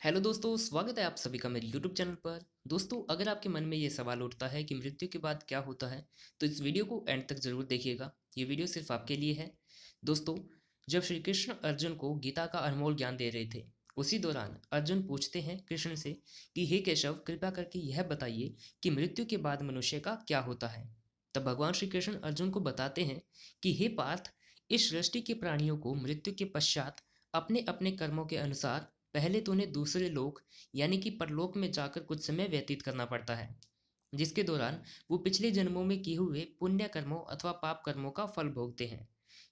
Hello दोस्तों, स्वागत है आप सभी का मेरे यूट्यूब चैनल पर। दोस्तों, अगर आपके मन में ये सवाल उठता है कि मृत्यु के बाद क्या होता है, तो इस वीडियो को एंड तक ज़रूर देखिएगा। ये वीडियो सिर्फ आपके लिए है। दोस्तों, जब श्री कृष्ण अर्जुन को गीता का अनमोल ज्ञान दे रहे थे, उसी दौरान अर्जुन पूछते हैं कृष्ण से कि हे केशव, कृपया करके यह बताइए कि मृत्यु के बाद मनुष्य का क्या होता है। तब भगवान श्री कृष्ण अर्जुन को बताते हैं कि हे पार्थ, इस सृष्टि के प्राणियों को मृत्यु के पश्चात अपने अपने कर्मों के अनुसार पहले तो उन्हें दूसरे लोक यानी कि परलोक में जाकर कुछ समय व्यतीत करना पड़ता है, जिसके दौरान वो पिछले जन्मों में किए हुए पुण्य कर्मों अथवा पाप कर्मों का फल भोगते हैं।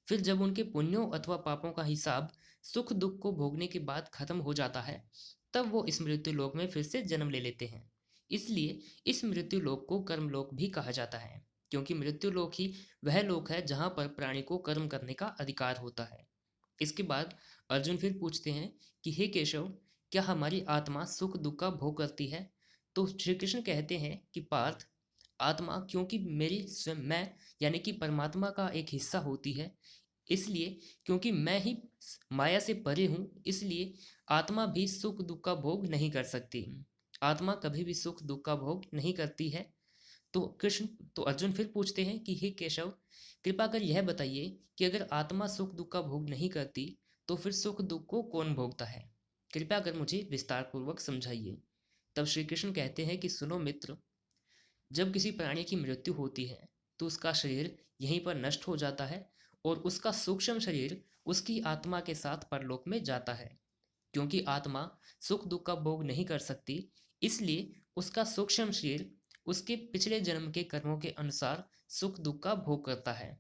फिर जब उनके पुण्यों अथवा पापों का हिसाब सुख दुख को भोगने के बाद खत्म हो जाता है, तब वो इस मृत्यु लोक में फिर से जन्म ले लेते हैं। इसलिए इस मृत्यु लोक को कर्म लोक भी कहा जाता है, क्योंकि मृत्यु लोक ही वह लोक है जहाँ पर प्राणी को कर्म करने का अधिकार होता है। इसके बाद अर्जुन फिर पूछते हैं कि हे केशव, क्या हमारी आत्मा सुख दुख का भोग करती है? तो श्री कृष्ण कहते हैं कि पार्थ, आत्मा क्योंकि मेरी स्वयं मैं यानी कि परमात्मा का एक हिस्सा होती है, इसलिए क्योंकि मैं ही माया से परे हूँ, इसलिए आत्मा भी सुख दुख का भोग नहीं कर सकती। आत्मा कभी भी सुख दुख का भोग नहीं करती है। तो कृष्ण तो अर्जुन फिर पूछते हैं कि हे केशव, कृपा कर यह बताइए कि अगर आत्मा सुख दुख का भोग नहीं करती, तो फिर सुख दुख को कौन भोगता है? कृपया कर मुझे विस्तार पूर्वक समझाइए। तब श्री कृष्ण कहते हैं कि सुनो मित्र, जब किसी प्राणी की मृत्यु होती है, तो उसका शरीर यहीं पर नष्ट हो जाता है और उसका सूक्ष्म शरीर उसकी आत्मा के साथ परलोक में जाता है। क्योंकि आत्मा सुख दुख का भोग नहीं कर सकती, इसलिए उसका सूक्ष्म शरीर उसके पिछले जन्म के कर्मों के अनुसार सुख दुख का भोग करता है।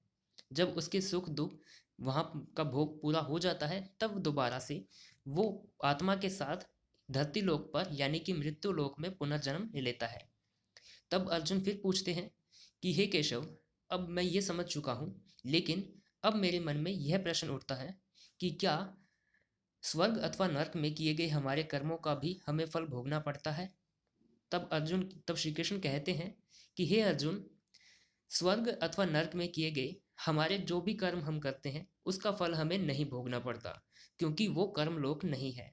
जब उसके सुख दुख वहाँ का भोग पूरा हो जाता है, तब दोबारा से वो आत्मा के साथ धरती लोक पर यानी कि मृत्यु लोक में पुनर्जन्म ले लेता है। तब अर्जुन फिर पूछते हैं कि हे केशव, अब मैं ये समझ चुका हूँ, लेकिन अब मेरे मन में यह प्रश्न उठता है कि क्या स्वर्ग अथवा नर्क में किए गए हमारे कर्मों का भी हमें फल भोगना पड़ता है? तब श्री कृष्ण कहते हैं कि हे अर्जुन, स्वर्ग अथवा नर्क में किए गए हमारे जो भी कर्म हम करते हैं, उसका फल हमें नहीं भोगना पड़ता, क्योंकि वो कर्म लोक नहीं है।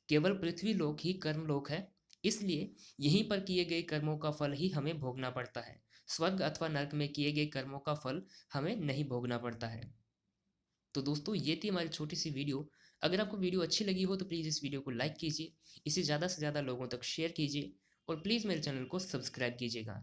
केवल पृथ्वी लोक ही कर्म लोक है। इसलिए यहीं पर किए गए कर्मों का फल ही हमें भोगना पड़ता है। स्वर्ग अथवा नर्क में किए गए कर्मों का फल हमें नहीं भोगना पड़ता है। तो दोस्तों, ये थी हमारी छोटी सी वीडियो। अगर आपको वीडियो अच्छी लगी हो तो प्लीज़ इस वीडियो को लाइक कीजिए, इसे ज़्यादा से ज़्यादा लोगों तक शेयर कीजिए और प्लीज़ मेरे चैनल को सब्सक्राइब कीजिएगा।